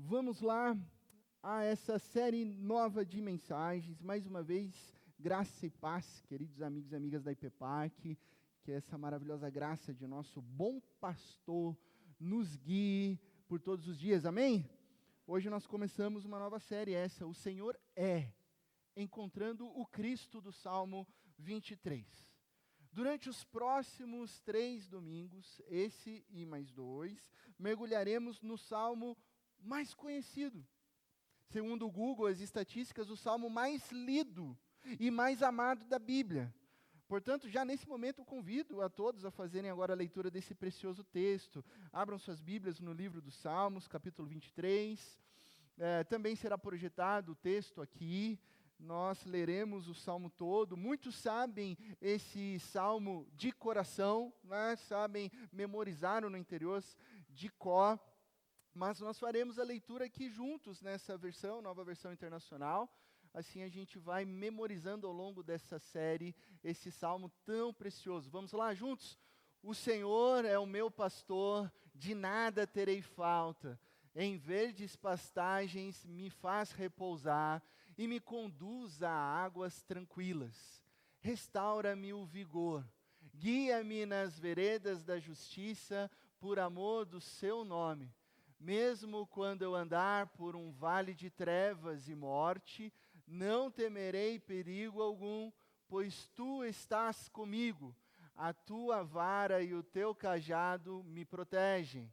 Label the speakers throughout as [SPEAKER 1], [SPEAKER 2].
[SPEAKER 1] Vamos lá a essa série nova de mensagens. Mais uma vez, graça e paz, queridos amigos e amigas da IPPAC, que essa maravilhosa graça de nosso bom pastor nos guie por todos os dias, amém? Hoje nós começamos uma nova série, o Senhor é, encontrando o Cristo do Salmo 23. Durante os próximos 3 domingos, esse e mais 2, mergulharemos no Salmo mais conhecido. Segundo o Google, as estatísticas, o Salmo mais lido e mais amado da Bíblia. Portanto, já nesse momento eu convido a todos a fazerem agora a leitura desse precioso texto. Abram suas Bíblias no livro dos Salmos, capítulo 23. Também será projetado o texto aqui. Nós leremos o Salmo todo. Muitos sabem esse Salmo de coração, né? Sabem, memorizaram no interior de cor. Mas nós faremos a leitura aqui juntos nessa versão, nova versão internacional. Assim a gente vai memorizando ao longo dessa série esse salmo tão precioso. Vamos lá juntos? O Senhor é o meu pastor, de nada terei falta. Em verdes pastagens me faz repousar e me conduz a águas tranquilas. Restaura-me o vigor, guia-me nas veredas da justiça por amor do seu nome. Mesmo quando eu andar por um vale de trevas e morte, não temerei perigo algum, pois tu estás comigo. A tua vara e o teu cajado me protegem.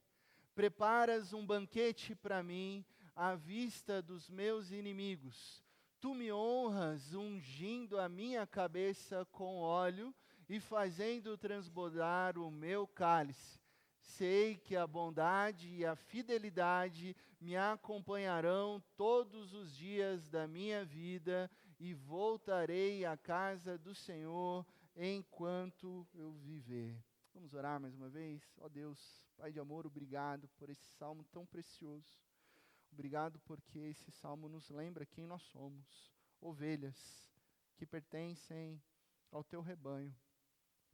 [SPEAKER 1] Preparas um banquete para mim à vista dos meus inimigos. Tu me honras ungindo a minha cabeça com óleo e fazendo transbordar o meu cálice. Sei que a bondade e a fidelidade me acompanharão todos os dias da minha vida e voltarei à casa do Senhor enquanto eu viver. Vamos orar mais uma vez? Ó Deus, Pai de amor, obrigado por esse salmo tão precioso. Obrigado porque esse salmo nos lembra quem nós somos, ovelhas que pertencem ao teu rebanho,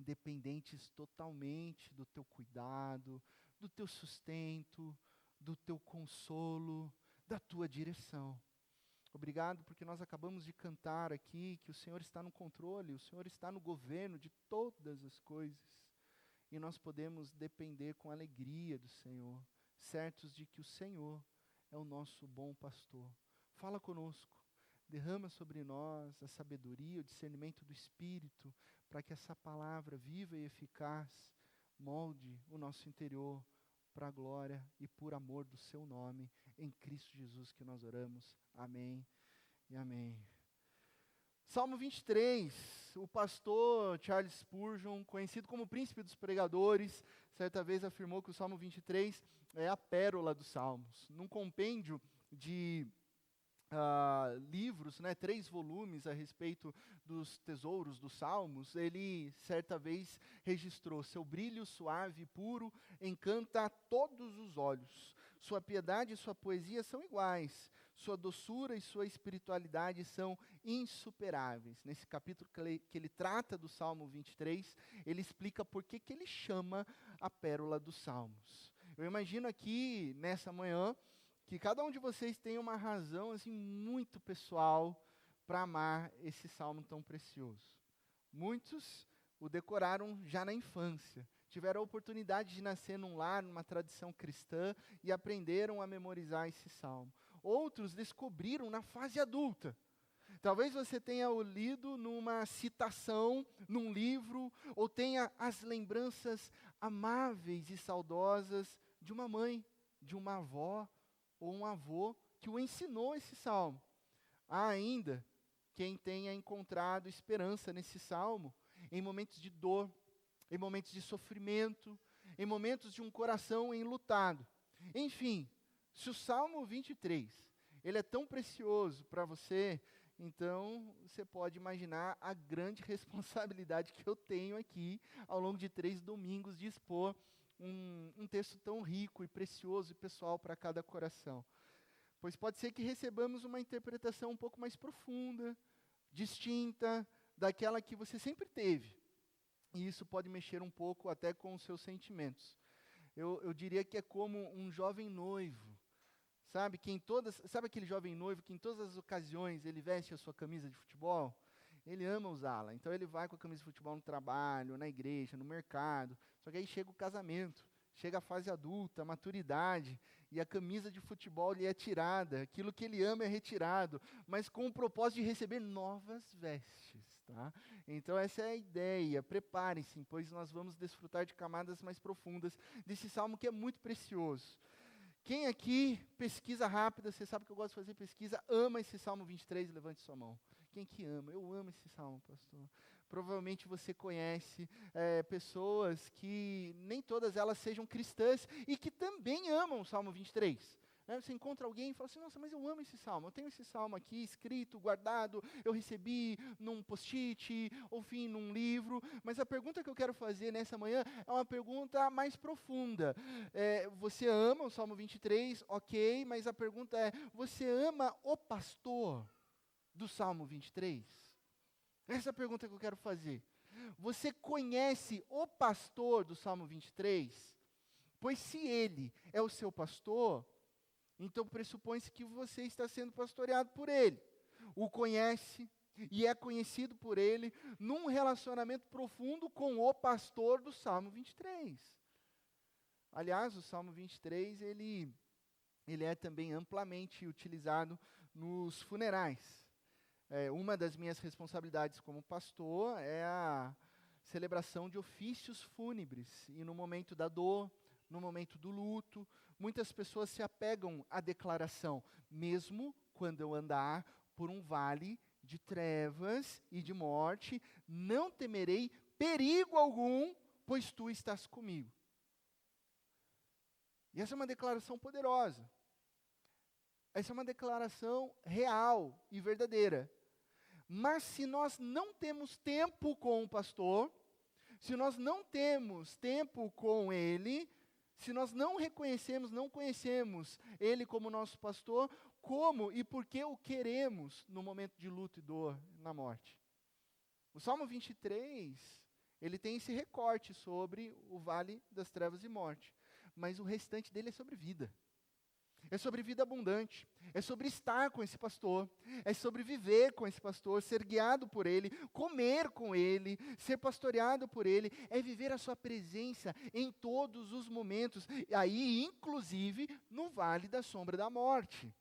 [SPEAKER 1] dependentes totalmente do teu cuidado, do teu sustento, do teu consolo, da tua direção. Obrigado porque nós acabamos de cantar aqui que o Senhor está no controle, o Senhor está no governo de todas as coisas. E nós podemos depender com alegria do Senhor, certos de que o Senhor é o nosso bom pastor. Fala conosco, derrama sobre nós a sabedoria, o discernimento do Espírito, para que essa palavra viva e eficaz molde o nosso interior para a glória e por amor do seu nome, em Cristo Jesus que nós oramos. Amém e amém. Salmo 23, o pastor Charles Spurgeon, conhecido como o príncipe dos pregadores, certa vez afirmou que o Salmo 23 é a pérola dos Salmos. Num compêndio de livros, 3 volumes a respeito dos tesouros dos Salmos, ele certa vez registrou: seu brilho suave e puro encanta a todos os olhos, sua piedade e sua poesia são iguais, sua doçura e sua espiritualidade são insuperáveis. Nesse capítulo que ele trata do Salmo 23, ele explica por que ele chama a pérola dos Salmos. Eu imagino aqui, nessa manhã, que cada um de vocês tem uma razão assim, muito pessoal para amar esse salmo tão precioso. Muitos o decoraram já na infância, tiveram a oportunidade de nascer num lar, numa tradição cristã, e aprenderam a memorizar esse salmo. Outros descobriram na fase adulta. Talvez você tenha o lido numa citação, num livro, ou tenha as lembranças amáveis e saudosas de uma mãe, de uma avó, ou um avô que o ensinou esse salmo. Há ainda quem tenha encontrado esperança nesse salmo em momentos de dor, em momentos de sofrimento, em momentos de um coração enlutado. Enfim, se o Salmo 23, ele é tão precioso para você, então você pode imaginar a grande responsabilidade que eu tenho aqui, ao longo de 3 domingos, de expor um texto tão rico e precioso e pessoal para cada coração. Pois pode ser que recebamos uma interpretação um pouco mais profunda, distinta, daquela que você sempre teve. E isso pode mexer um pouco até com os seus sentimentos. Eu diria que é como um jovem noivo Sabe aquele jovem noivo que em todas as ocasiões ele veste a sua camisa de futebol? Ele ama usá-la, então ele vai com a camisa de futebol no trabalho, na igreja, no mercado. Só que aí chega o casamento, chega a fase adulta, a maturidade, e a camisa de futebol lhe é tirada, aquilo que ele ama é retirado, mas com o propósito de receber novas vestes, tá? Então essa é a ideia, preparem-se, pois nós vamos desfrutar de camadas mais profundas desse salmo que é muito precioso. Quem aqui, pesquisa rápida, você sabe que eu gosto de fazer pesquisa, ama esse Salmo 23, levante sua mão. Quem que ama? Eu amo esse salmo, pastor. Provavelmente você conhece pessoas que nem todas elas sejam cristãs e que também amam o Salmo 23. Você encontra alguém e fala assim, nossa, mas eu amo esse salmo, eu tenho esse salmo aqui escrito, guardado, eu recebi num post-it, ou enfim, num livro, mas a pergunta que eu quero fazer nessa manhã é uma pergunta mais profunda. Você ama o Salmo 23, ok, mas a pergunta é, você ama o pastor do Salmo 23? Essa é a pergunta que eu quero fazer. Você conhece o pastor do Salmo 23? Pois se ele é o seu pastor, então pressupõe-se que você está sendo pastoreado por ele. O conhece e é conhecido por ele num relacionamento profundo com o pastor do Salmo 23. Aliás, o Salmo 23, ele é também amplamente utilizado nos funerais. Uma das minhas responsabilidades como pastor é a celebração de ofícios fúnebres. E no momento da dor, no momento do luto, muitas pessoas se apegam à declaração, mesmo quando eu andar por um vale de trevas e de morte, não temerei perigo algum, pois tu estás comigo. E essa é uma declaração poderosa. Essa é uma declaração real e verdadeira. Mas se nós não temos tempo com o pastor, se nós não temos tempo com ele, se nós não reconhecemos, não conhecemos ele como nosso pastor, como e por que o queremos no momento de luto e dor, na morte? O Salmo 23, ele tem esse recorte sobre o vale das trevas e morte, mas o restante dele é sobre vida. É sobre vida abundante, é sobre estar com esse pastor, é sobre viver com esse pastor, ser guiado por ele, comer com ele, ser pastoreado por ele, é viver a sua presença em todos os momentos, aí inclusive no vale da sombra da morte.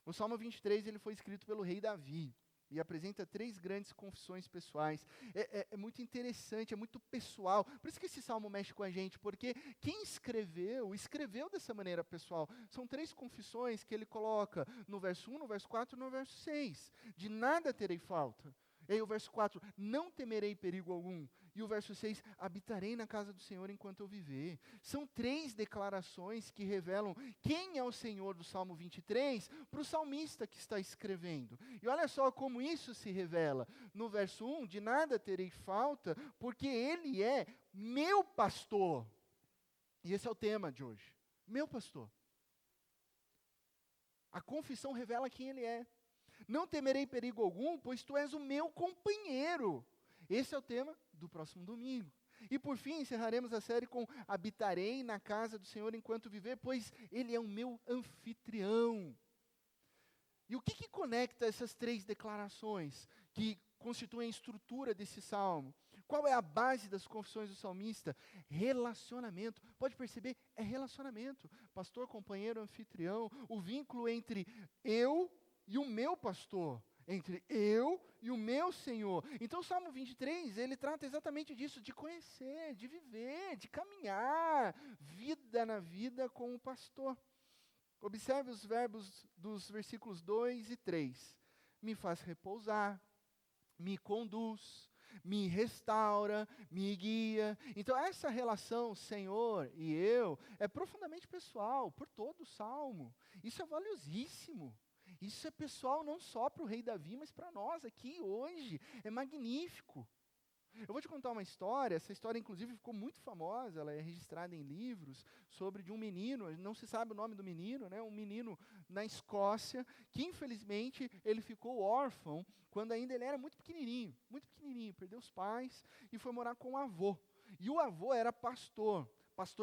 [SPEAKER 1] O Salmo 23, ele foi escrito pelo rei Davi, e apresenta 3 grandes confissões pessoais. É muito interessante, é muito pessoal. Por isso que esse salmo mexe com a gente, porque quem escreveu dessa maneira pessoal. São 3 confissões que ele coloca no verso 1, no verso 4 e no verso 6. De nada terei falta. E aí o verso 4, não temerei perigo algum. E o verso 6, habitarei na casa do Senhor enquanto eu viver. São 3 declarações que revelam quem é o Senhor do Salmo 23 para o salmista que está escrevendo. E olha só como isso se revela. No verso 1, de nada terei falta, porque Ele é meu pastor. E esse é o tema de hoje. Meu pastor. A confissão revela quem Ele é. Não temerei perigo algum, pois tu és o meu companheiro. Esse é o tema do próximo domingo. E por fim, encerraremos a série com habitarei na casa do Senhor enquanto viver, pois Ele é o meu anfitrião. E o que conecta essas 3 declarações que constituem a estrutura desse salmo? Qual é a base das confissões do salmista? Relacionamento. Pode perceber? É relacionamento. Pastor, companheiro, anfitrião. O vínculo entre eu e o meu pastor, entre eu e o meu Senhor. Então o Salmo 23, ele trata exatamente disso, de conhecer, de viver, de caminhar, vida na vida com o pastor. Observe os verbos dos versículos 2 e 3. Me faz repousar, me conduz, me restaura, me guia. Então essa relação Senhor e eu é profundamente pessoal, por todo o Salmo. Isso é valiosíssimo. Isso é pessoal não só para o rei Davi, mas para nós aqui hoje. É magnífico. Eu vou te contar uma história, essa história inclusive ficou muito famosa, ela é registrada em livros, sobre de um menino, não se sabe o nome do menino, um menino na Escócia, que infelizmente ele ficou órfão quando ainda ele era muito pequenininho, perdeu os pais e foi morar com o avô. E o avô era pastor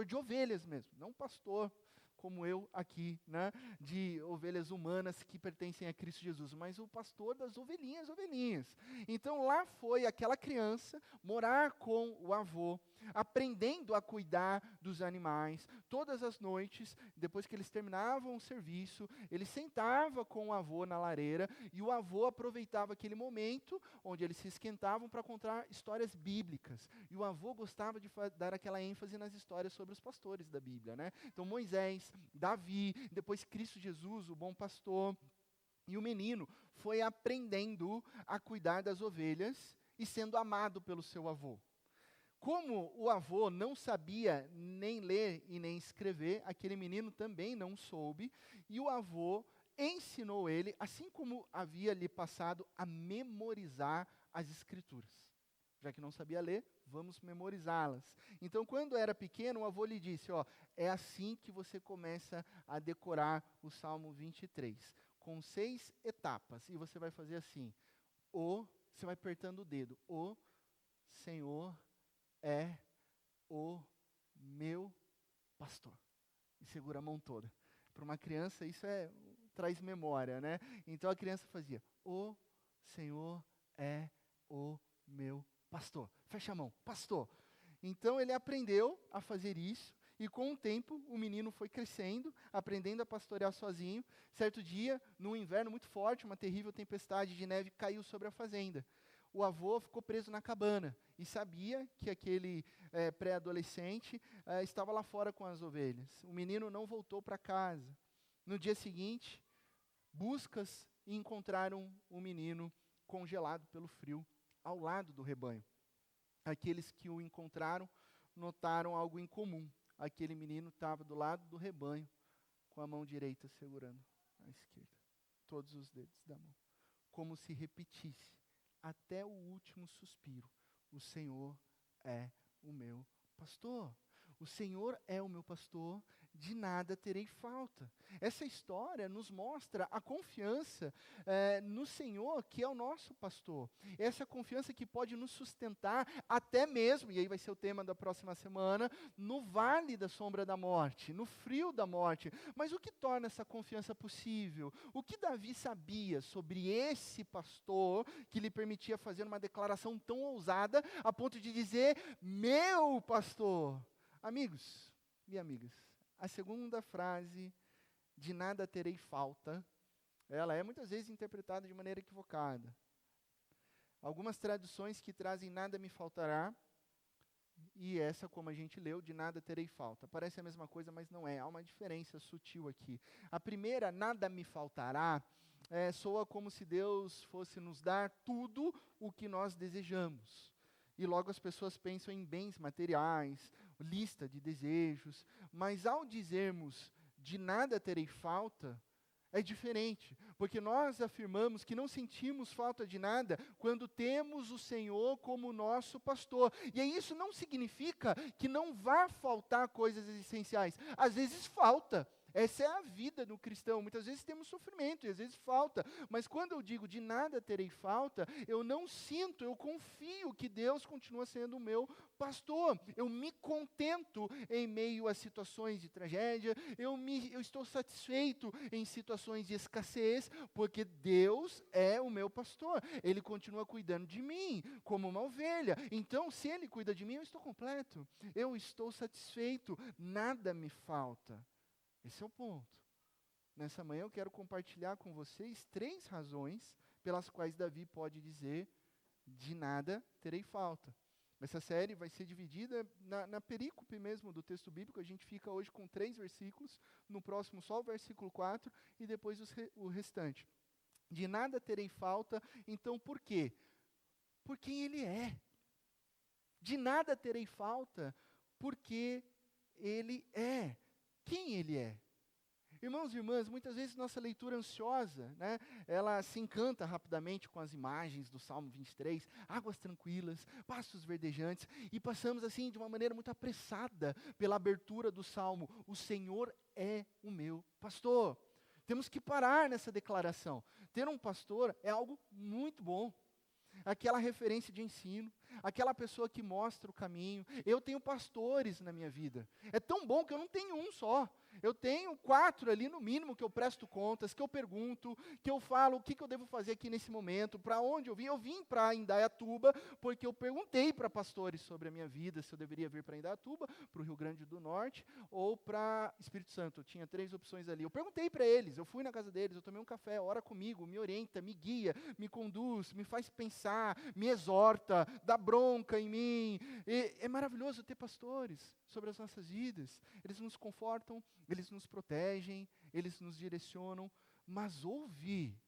[SPEAKER 1] de ovelhas mesmo, não pastor como eu aqui, né, de ovelhas humanas que pertencem a Cristo Jesus, mas o pastor das ovelhinhas. Então lá foi aquela criança morar com o avô, aprendendo a cuidar dos animais. Todas as noites, depois que eles terminavam o serviço, ele sentava com o avô na lareira e o avô aproveitava aquele momento onde eles se esquentavam para contar histórias bíblicas. E o avô gostava de dar aquela ênfase nas histórias sobre os pastores da Bíblia, né? Então Moisés, Davi, depois Cristo Jesus, o bom pastor. E o menino foi aprendendo a cuidar das ovelhas e sendo amado pelo seu avô. Como o avô não sabia nem ler e nem escrever, aquele menino também não soube, e o avô ensinou ele, assim como havia lhe passado, a memorizar as escrituras. Já que não sabia ler, vamos memorizá-las. Então, quando era pequeno, o avô lhe disse, é assim que você começa a decorar o Salmo 23, com 6 etapas, e você vai fazer assim, você vai apertando o dedo, o Senhor é o meu pastor. E segura a mão toda. Para uma criança, isso traz memória, né? Então a criança fazia, o Senhor é o meu pastor. Fecha a mão, pastor. Então ele aprendeu a fazer isso, e com o tempo o menino foi crescendo, aprendendo a pastorear sozinho. Certo dia, num inverno muito forte, uma terrível tempestade de neve caiu sobre a fazenda. O avô ficou preso na cabana e sabia que aquele pré-adolescente estava lá fora com as ovelhas. O menino não voltou para casa. No dia seguinte, buscas e encontraram o menino congelado pelo frio ao lado do rebanho. Aqueles que o encontraram notaram algo incomum. Aquele menino estava do lado do rebanho, com a mão direita segurando a esquerda, todos os dedos da mão, como se repetisse até o último suspiro, o Senhor é o meu pastor. O Senhor é o meu pastor, de nada terei falta. Essa história nos mostra a confiança no Senhor, que é o nosso pastor. Essa confiança que pode nos sustentar até mesmo, e aí vai ser o tema da próxima semana, no vale da sombra da morte, no frio da morte. Mas o que torna essa confiança possível? O que Davi sabia sobre esse pastor que lhe permitia fazer uma declaração tão ousada a ponto de dizer, meu pastor? Amigos e amigas, a segunda frase, de nada terei falta, ela é muitas vezes interpretada de maneira equivocada. Algumas traduções que trazem nada me faltará, e essa, como a gente leu, de nada terei falta. Parece a mesma coisa, mas não é. Há uma diferença sutil aqui. A primeira, nada me faltará, soa como se Deus fosse nos dar tudo o que nós desejamos. E logo as pessoas pensam em bens materiais, lista de desejos, mas ao dizermos de nada terei falta, é diferente, porque nós afirmamos que não sentimos falta de nada quando temos o Senhor como nosso pastor. E isso não significa que não vá faltar coisas essenciais. Às vezes falta. Essa é a vida do cristão. Muitas vezes temos sofrimento e às vezes falta. Mas quando eu digo de nada terei falta, eu não sinto, eu confio que Deus continua sendo o meu pastor. Eu me contento em meio a situações de tragédia. Eu estou satisfeito em situações de escassez, porque Deus é o meu pastor. Ele continua cuidando de mim como uma ovelha. Então, se Ele cuida de mim, eu estou completo. Eu estou satisfeito. Nada me falta. Esse é o ponto. Nessa manhã eu quero compartilhar com vocês 3 razões pelas quais Davi pode dizer, de nada terei falta. Essa série vai ser dividida na perícope mesmo do texto bíblico. A gente fica hoje com 3 versículos, no próximo só o versículo 4 e depois o restante. De nada terei falta, então por quê? Por quem Ele é. De nada terei falta, porque Ele é. Quem Ele é? Irmãos e irmãs, muitas vezes nossa leitura ansiosa, ela se encanta rapidamente com as imagens do Salmo 23, águas tranquilas, pastos verdejantes, e passamos assim de uma maneira muito apressada pela abertura do Salmo, o Senhor é o meu pastor. Temos que parar nessa declaração. Ter um pastor é algo muito bom. Aquela referência de ensino, aquela pessoa que mostra o caminho. Eu tenho pastores na minha vida. É tão bom que eu não tenho um só. Eu tenho 4 ali no mínimo que eu presto contas, que eu pergunto, que eu falo o que eu devo fazer aqui nesse momento, para onde eu vim. Eu vim para Indaiatuba porque eu perguntei para pastores sobre a minha vida, se eu deveria vir para Indaiatuba, para o Rio Grande do Norte ou para Espírito Santo. Eu tinha 3 opções ali. Eu perguntei para eles, eu fui na casa deles, eu tomei um café, ora comigo, me orienta, me guia, me conduz, me faz pensar, me exorta, dá bronca em mim. E é maravilhoso ter pastores sobre as nossas vidas. Eles nos confortam, eles nos protegem, eles nos direcionam, mas ouvir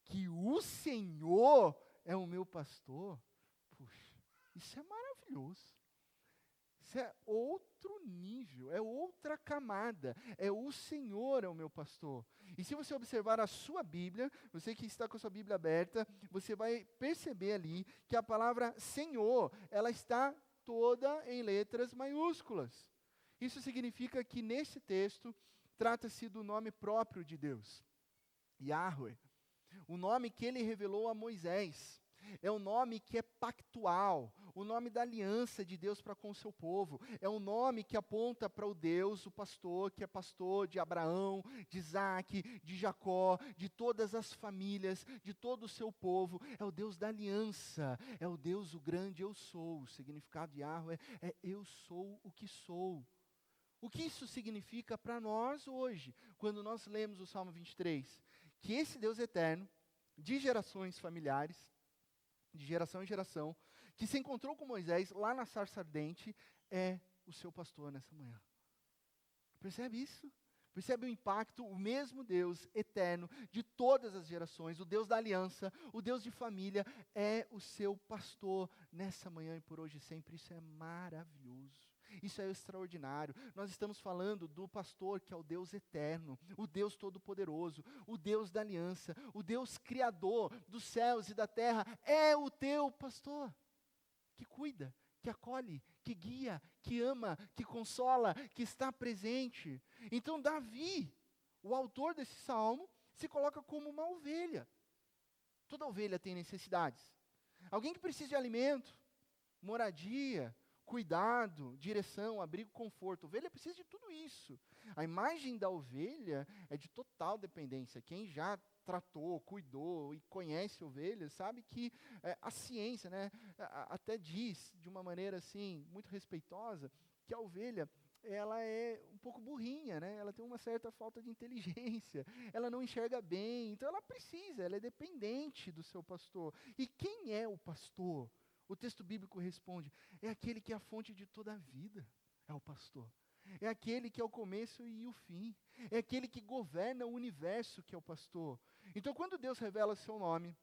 [SPEAKER 1] que o Senhor é o meu pastor, puxa, isso é maravilhoso. Isso é outro nível, é outra camada, é o Senhor é o meu pastor. E se você observar a sua Bíblia, você que está com a sua Bíblia aberta, você vai perceber ali que a palavra Senhor, ela está toda em letras maiúsculas. Isso significa que nesse texto, trata-se do nome próprio de Deus, Yahweh, o nome que ele revelou a Moisés. É um nome que é pactual, o nome da aliança de Deus para com o seu povo. É um nome que aponta para o Deus, o pastor, que é pastor de Abraão, de Isaac, de Jacó, de todas as famílias, de todo o seu povo. É o Deus da aliança, é o Deus, o grande eu sou. O significado de Yahweh é eu sou o que sou. O que isso significa para nós hoje, quando nós lemos o Salmo 23? Que esse Deus eterno, de gerações familiares, de geração em geração, que se encontrou com Moisés lá na sarça ardente, é o seu pastor nessa manhã. Percebe isso? Percebe o impacto? O mesmo Deus eterno de todas as gerações, o Deus da aliança, o Deus de família, é o seu pastor nessa manhã e por hoje e sempre. Isso é maravilhoso. Isso é extraordinário. Nós estamos falando do pastor que é o Deus eterno, o Deus todo-poderoso, o Deus da aliança, o Deus criador dos céus e da terra, é o teu pastor, que cuida, que acolhe, que guia, que ama, que consola, que está presente. Então Davi, o autor desse salmo, se coloca como uma ovelha. Toda ovelha tem necessidades. Alguém que precisa de alimento, moradia, cuidado, direção, abrigo, conforto. A ovelha precisa de tudo isso. A imagem da ovelha é de total dependência. Quem já tratou, cuidou e conhece ovelhas, sabe que a ciência, né, até diz, de uma maneira assim, muito respeitosa, que a ovelha, ela é um pouco burrinha, né? Ela tem uma certa falta de inteligência, ela não enxerga bem, então ela é dependente do seu pastor. E quem é o pastor? O texto bíblico responde, é aquele que é a fonte de toda a vida, é o pastor. É aquele que é o começo e o fim. É aquele que governa o universo, que é o pastor. Então, quando Deus revela seu nome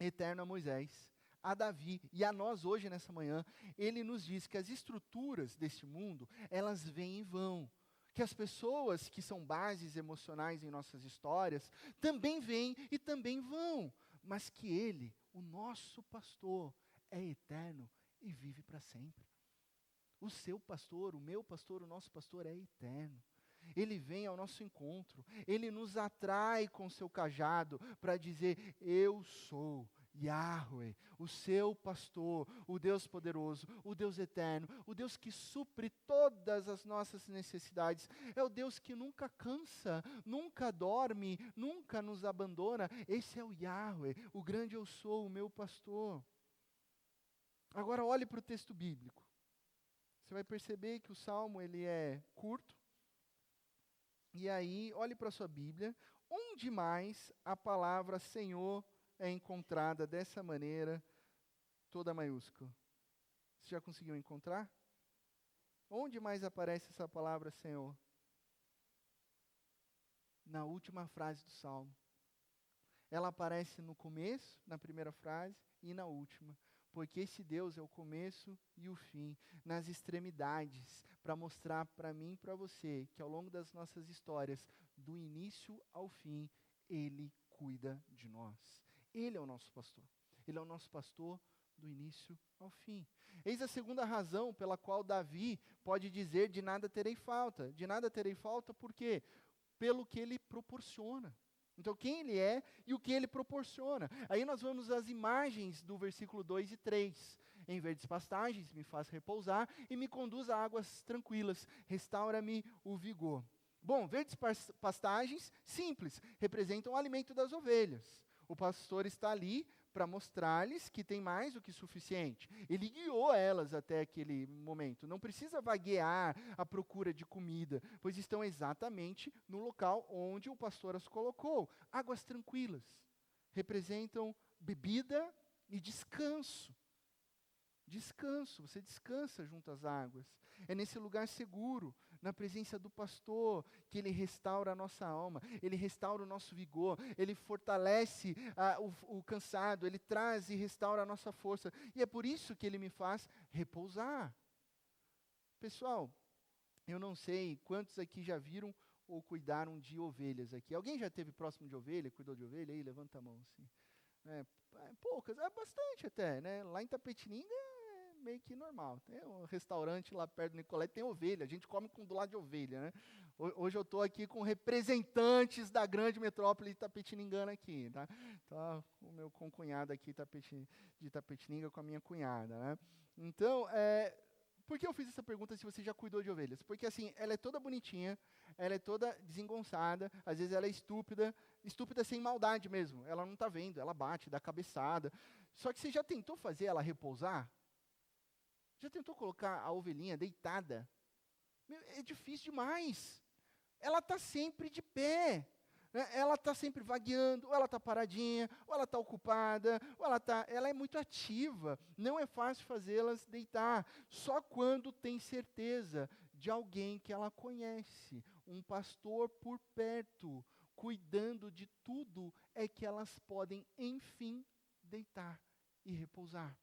[SPEAKER 1] eterno a Moisés, a Davi e a nós hoje nessa manhã, ele nos diz que as estruturas deste mundo, elas vêm e vão. Que as pessoas que são bases emocionais em nossas histórias, também vêm e também vão. Mas que ele, o nosso pastor, é eterno e vive para sempre. O seu pastor, o meu pastor, o nosso pastor é eterno. Ele vem ao nosso encontro, ele nos atrai com o seu cajado para dizer, eu sou Yahweh, o seu pastor, o Deus poderoso, o Deus eterno, o Deus que supre todas as nossas necessidades. É o Deus que nunca cansa, nunca dorme, nunca nos abandona. Esse é o Yahweh, o grande eu sou, o meu pastor. Agora olhe para o texto bíblico. Você vai perceber que o Salmo ele é curto. E aí, olhe para a sua Bíblia. Onde mais a palavra Senhor é encontrada dessa maneira, toda maiúscula? Você já conseguiu encontrar? Onde mais aparece essa palavra Senhor? Na última frase do Salmo. Ela aparece no começo, na primeira frase, e na última. Porque esse Deus é o começo e o fim, nas extremidades, para mostrar para mim e para você, que ao longo das nossas histórias, do início ao fim, Ele cuida de nós. Ele é o nosso pastor. Ele é o nosso pastor do início ao fim. Eis a segunda razão pela qual Davi pode dizer, de nada terei falta. De nada terei falta por quê? Pelo que Ele proporciona. Então, quem ele é e o que ele proporciona. Aí nós vamos às imagens do versículo 2 e 3. Em verdes pastagens, me faz repousar e me conduz a águas tranquilas. Restaura-me o vigor. Bom, verdes pastagens, simples, representam o alimento das ovelhas. O pastor está ali para mostrar-lhes que tem mais do que suficiente. Ele guiou elas até aquele momento. Não precisa vaguear à procura de comida, pois estão exatamente no local onde o pastor as colocou. Águas tranquilas representam bebida e descanso. Descanso, você descansa junto às águas. É nesse lugar seguro, na presença do pastor, que ele restaura a nossa alma, ele restaura o nosso vigor, ele fortalece o cansado, ele traz e restaura a nossa força. E é por isso que ele me faz repousar. Pessoal, eu não sei quantos aqui já viram ou cuidaram de ovelhas aqui. Alguém já esteve próximo de ovelha, cuidou de ovelha? Aí, levanta a mão assim. Poucas, bastante até, né? Lá em Tapetininga meio que normal. Tem um restaurante lá perto do Nicolete, tem ovelha, a gente come do lado de ovelha, né? Hoje eu estou aqui com representantes da grande metrópole tapetiningana aqui, tá? Então, o meu concunhado aqui de Tapetininga com a minha cunhada, né? Então, por que eu fiz essa pergunta se você já cuidou de ovelhas? Porque assim, ela é toda bonitinha, ela é toda desengonçada, às vezes ela é estúpida sem maldade mesmo, ela não está vendo, ela bate, dá cabeçada. Só que você já tentou fazer ela repousar? Já tentou colocar a ovelhinha deitada? É difícil demais. Ela está sempre de pé. Né? Ela está sempre vagueando, ou ela está paradinha, ou ela está ocupada, ou ela é muito ativa. Não é fácil fazê-las deitar. Só quando tem certeza de alguém que ela conhece, um pastor por perto, cuidando de tudo, é que elas podem, enfim, deitar e repousar.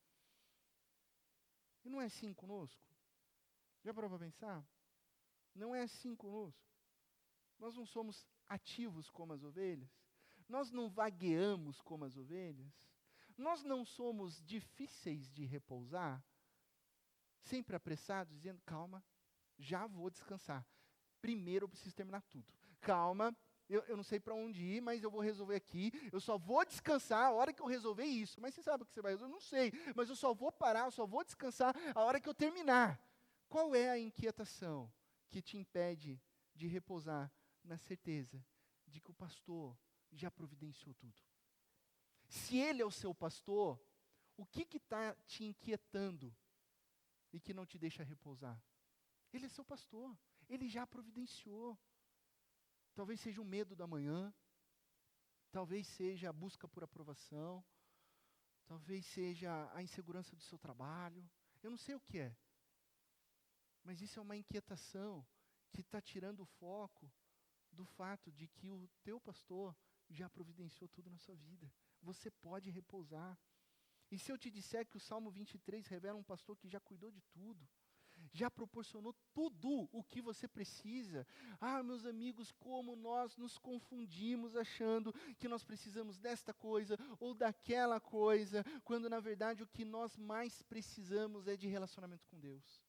[SPEAKER 1] E não é assim conosco? Já parou para pensar? Não é assim conosco. Nós não somos ativos como as ovelhas. Nós não vagueamos como as ovelhas. Nós não somos difíceis de repousar. Sempre apressados, dizendo, calma, já vou descansar. Primeiro eu preciso terminar tudo. Calma, eu não sei para onde ir, mas eu vou resolver aqui. Eu só vou descansar a hora que eu resolver isso. Mas você sabe o que você vai resolver? Eu não sei, mas eu só vou parar, eu só vou descansar a hora que eu terminar. Qual é a inquietação que te impede de repousar na certeza de que o pastor já providenciou tudo? Se ele é o seu pastor, o que está te inquietando e que não te deixa repousar? Ele é seu pastor, ele já providenciou. Talvez seja o medo da manhã, talvez seja a busca por aprovação, talvez seja a insegurança do seu trabalho, eu não sei o que é. Mas isso é uma inquietação que está tirando o foco do fato de que o teu pastor já providenciou tudo na sua vida. Você pode repousar. E se eu te disser que o Salmo 23 revela um pastor que já cuidou de tudo, já proporcionou tudo o que você precisa. Meus amigos, como nós nos confundimos achando que nós precisamos desta coisa ou daquela coisa, quando na verdade o que nós mais precisamos é de relacionamento com Deus.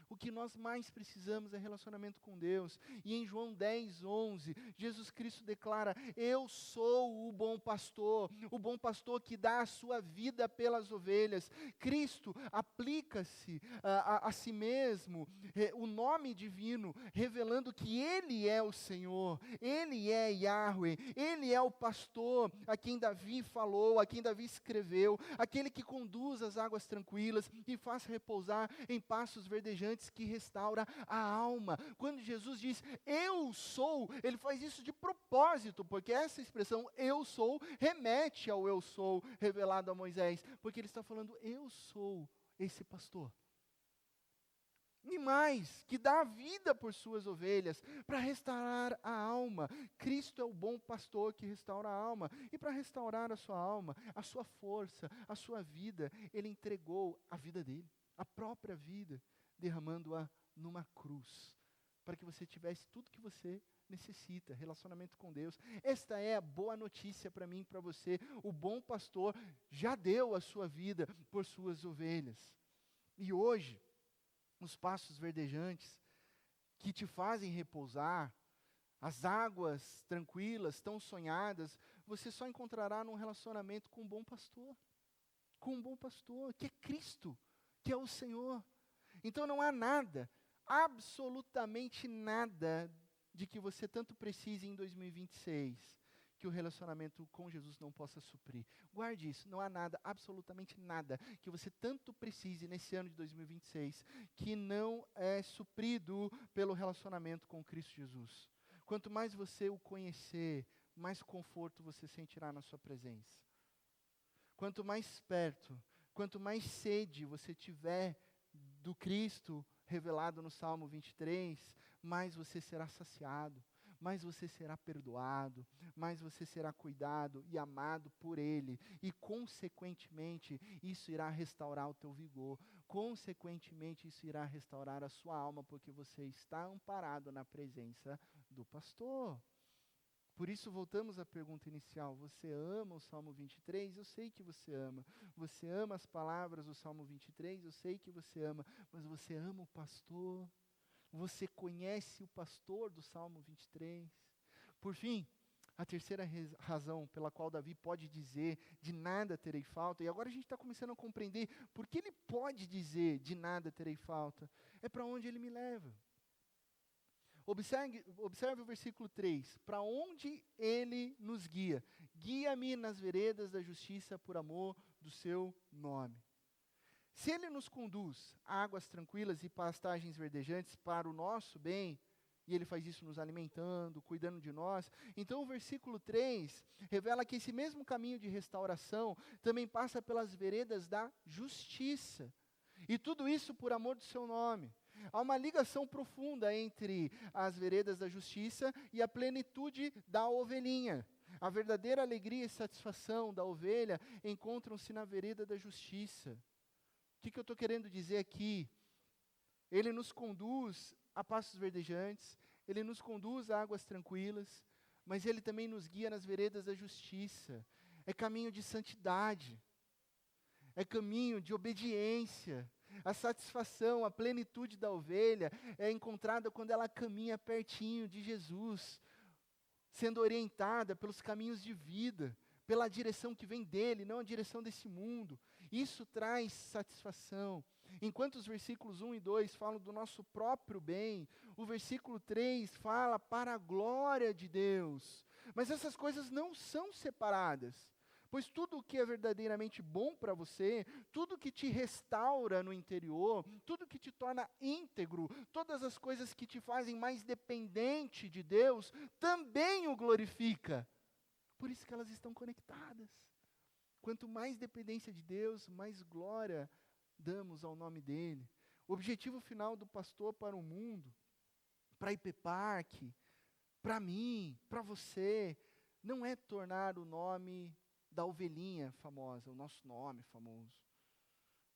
[SPEAKER 1] O que nós mais precisamos é relacionamento com Deus. E em João 10:11, Jesus Cristo declara, eu sou o bom pastor que dá a sua vida pelas ovelhas. Cristo aplica-se a si mesmo, o nome divino, revelando que Ele é o Senhor, Ele é Yahweh, Ele é o pastor a quem Davi falou, a quem Davi escreveu, aquele que conduz as águas tranquilas e faz repousar em pastos verdejantes, que restaura a alma. Quando Jesus diz, eu sou, ele faz isso de propósito, porque essa expressão, eu sou, remete ao eu sou, revelado a Moisés, porque ele está falando, eu sou esse pastor. E mais, que dá a vida por suas ovelhas, para restaurar a alma. Cristo é o bom pastor que restaura a alma. E para restaurar a sua alma, a sua força, a sua vida, ele entregou a vida dele, a própria vida, derramando-a numa cruz, para que você tivesse tudo que você necessita, relacionamento com Deus. Esta é a boa notícia para mim e para você. O bom pastor já deu a sua vida por suas ovelhas. E hoje, os pastos verdejantes que te fazem repousar, as águas tranquilas, tão sonhadas, você só encontrará num relacionamento com um bom pastor, que é Cristo, que é o Senhor. Então não há nada, absolutamente nada, de que você tanto precise em 2026, que o relacionamento com Jesus não possa suprir. Guarde isso, não há nada, absolutamente nada, que você tanto precise nesse ano de 2026, que não é suprido pelo relacionamento com Cristo Jesus. Quanto mais você o conhecer, mais conforto você sentirá na sua presença. Quanto mais perto, quanto mais sede você tiver do Cristo revelado no Salmo 23, mais você será saciado, mais você será perdoado, mais você será cuidado e amado por Ele. E, consequentemente, isso irá restaurar o teu vigor. Consequentemente, isso irá restaurar a sua alma, porque você está amparado na presença do pastor. Por isso, voltamos à pergunta inicial. Você ama o Salmo 23? Eu sei que você ama. Você ama as palavras do Salmo 23? Eu sei que você ama. Mas você ama o pastor? Você conhece o pastor do Salmo 23? Por fim, a terceira razão pela qual Davi pode dizer, de nada terei falta, e agora a gente está começando a compreender por que ele pode dizer, de nada terei falta, é para onde ele me leva. Observe o versículo 3, para onde ele nos guia. Guia-me nas veredas da justiça por amor do seu nome. Se ele nos conduz a águas tranquilas e pastagens verdejantes para o nosso bem, e ele faz isso nos alimentando, cuidando de nós, então o versículo 3 revela que esse mesmo caminho de restauração também passa pelas veredas da justiça. E tudo isso por amor do seu nome. Há uma ligação profunda entre as veredas da justiça e a plenitude da ovelhinha. A verdadeira alegria e satisfação da ovelha encontram-se na vereda da justiça. O que eu estou querendo dizer aqui? Ele nos conduz a pastos verdejantes, ele nos conduz a águas tranquilas, mas ele também nos guia nas veredas da justiça. É caminho de santidade, é caminho de obediência. A satisfação, a plenitude da ovelha é encontrada quando ela caminha pertinho de Jesus, sendo orientada pelos caminhos de vida, pela direção que vem dele, não a direção desse mundo. Isso traz satisfação. Enquanto os versículos 1 e 2 falam do nosso próprio bem, o versículo 3 fala para a glória de Deus. Mas essas coisas não são separadas. Pois tudo o que é verdadeiramente bom para você, tudo que te restaura no interior, tudo que te torna íntegro, todas as coisas que te fazem mais dependente de Deus, também o glorifica. Por isso que elas estão conectadas. Quanto mais dependência de Deus, mais glória damos ao nome dEle. O objetivo final do pastor para o mundo, para a IPPark, para mim, para você, não é tornar o nome da ovelhinha famosa, o nosso nome famoso.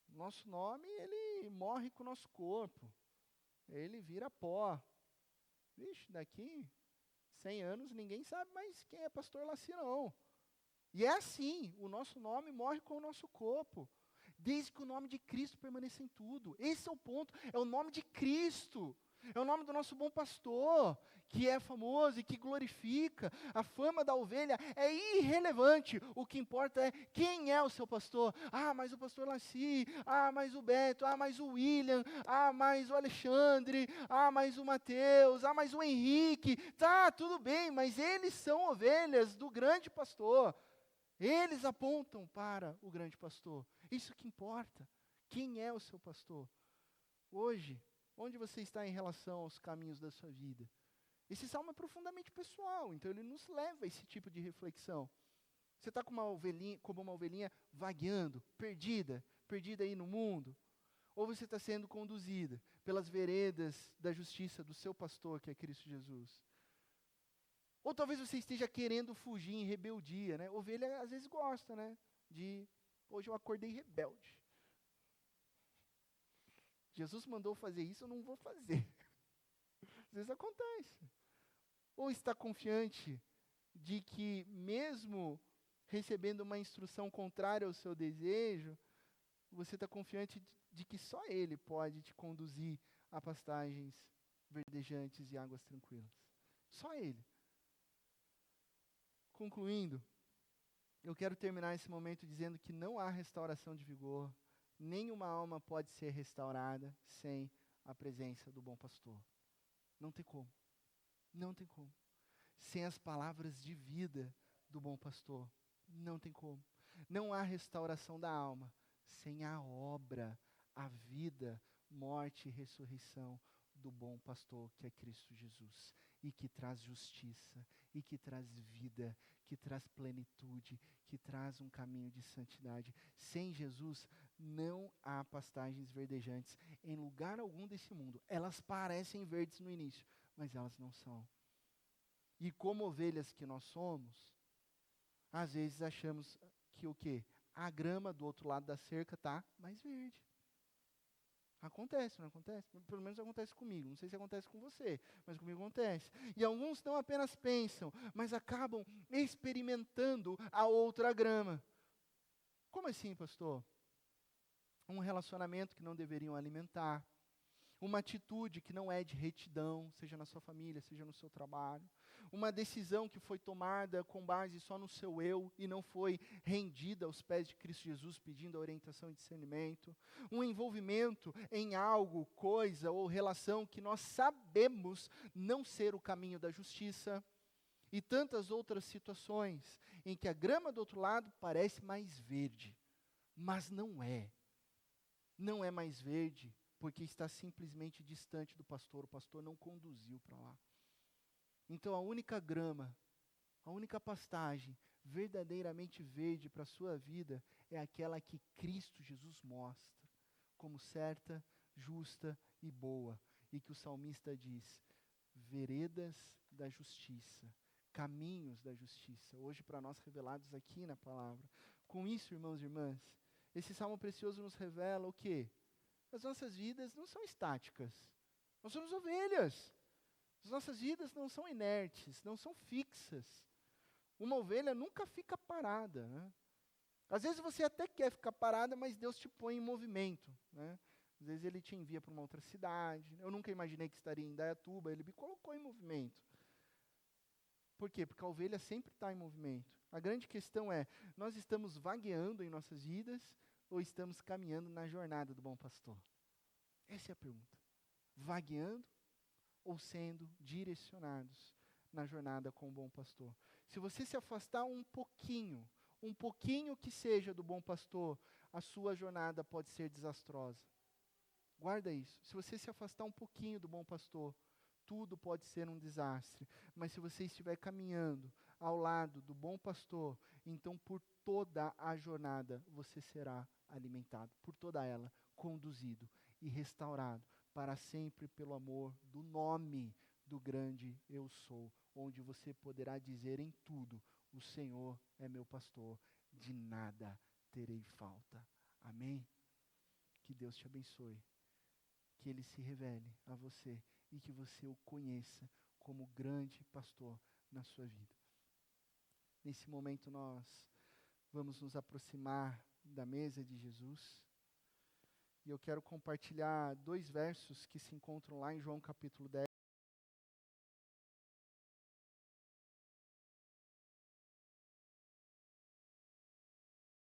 [SPEAKER 1] O nosso nome, ele morre com o nosso corpo. Ele vira pó. Vixe, daqui 100 anos ninguém sabe mais quem é pastor Laci, não. E é assim, o nosso nome morre com o nosso corpo. Desde que o nome de Cristo permaneça em tudo. Esse é o ponto, é o nome de Cristo. É o nome do nosso bom pastor, que é famoso e que glorifica. A fama da ovelha é irrelevante. O que importa é quem é o seu pastor. Ah, mas o pastor Laci. Ah, mas o Beto. Ah, mas o William. Ah, mas o Alexandre. Ah, mas o Mateus. Ah, mas o Henrique. Tá, tudo bem, mas eles são ovelhas do grande pastor. Eles apontam para o grande pastor. Isso que importa. Quem é o seu pastor? Hoje, onde você está em relação aos caminhos da sua vida? Esse salmo é profundamente pessoal, então ele nos leva a esse tipo de reflexão. Você está como uma ovelhinha vagueando, perdida aí no mundo? Ou você está sendo conduzida pelas veredas da justiça do seu pastor, que é Cristo Jesus? Ou talvez você esteja querendo fugir em rebeldia, né? Ovelha às vezes gosta, né? Hoje eu acordei rebelde. Jesus mandou fazer isso, eu não vou fazer. Às vezes acontece. Ou está confiante de que mesmo recebendo uma instrução contrária ao seu desejo, você está confiante de que só Ele pode te conduzir a pastagens verdejantes e águas tranquilas. Só Ele. Concluindo, eu quero terminar esse momento dizendo que não há restauração de vigor, nenhuma alma pode ser restaurada sem a presença do bom pastor. Não tem como. Não tem como. Sem as palavras de vida do bom pastor, não tem como. Não há restauração da alma sem a obra, a vida, morte e ressurreição do bom pastor, que é Cristo Jesus, e que traz justiça, e que traz vida, que traz plenitude, que traz um caminho de santidade. Sem Jesus, não há pastagens verdejantes em lugar algum desse mundo. Elas parecem verdes no início, mas elas não são. E como ovelhas que nós somos, às vezes achamos que o quê? A grama do outro lado da cerca está mais verde. Acontece, não acontece? Pelo menos acontece comigo. Não sei se acontece com você, mas comigo acontece. E alguns não apenas pensam, mas acabam experimentando a outra grama. Como assim, pastor? Um relacionamento que não deveriam alimentar. Uma atitude que não é de retidão, seja na sua família, seja no seu trabalho. Uma decisão que foi tomada com base só no seu eu e não foi rendida aos pés de Cristo Jesus, pedindo a orientação e discernimento. Um envolvimento em algo, coisa ou relação que nós sabemos não ser o caminho da justiça. E tantas outras situações em que a grama do outro lado parece mais verde, mas não é. Não é mais verde, porque está simplesmente distante do pastor, o pastor não conduziu para lá. Então a única grama, a única pastagem verdadeiramente verde para a sua vida é aquela que Cristo Jesus mostra como certa, justa e boa. E que o salmista diz, veredas da justiça, caminhos da justiça, hoje para nós revelados aqui na palavra. Com isso, irmãos e irmãs, esse salmo precioso nos revela o quê? As nossas vidas não são estáticas. Nós somos ovelhas. As nossas vidas não são inertes, não são fixas. Uma ovelha nunca fica parada, né? Às vezes você até quer ficar parada, mas Deus te põe em movimento, né? Às vezes Ele te envia para uma outra cidade. Eu nunca imaginei que estaria em Indaiatuba, Ele me colocou em movimento. Por quê? Porque a ovelha sempre está em movimento. A grande questão é, nós estamos vagueando em nossas vidas ou estamos caminhando na jornada do bom pastor? Essa é a pergunta. Vagueando ou sendo direcionados na jornada com o bom pastor? Se você se afastar um pouquinho que seja do bom pastor, a sua jornada pode ser desastrosa. Guarda isso. Se você se afastar um pouquinho do bom pastor, tudo pode ser um desastre. Mas se você estiver caminhando ao lado do bom pastor, então por toda a jornada você será alimentado, por toda ela, conduzido e restaurado para sempre pelo amor do nome do grande eu sou, onde você poderá dizer em tudo, o Senhor é meu pastor, de nada terei falta. Amém? Que Deus te abençoe, que Ele se revele a você e que você o conheça como grande pastor na sua vida. Nesse momento nós vamos nos aproximar da mesa de Jesus. E eu quero compartilhar 2 versos que se encontram lá em João capítulo 10.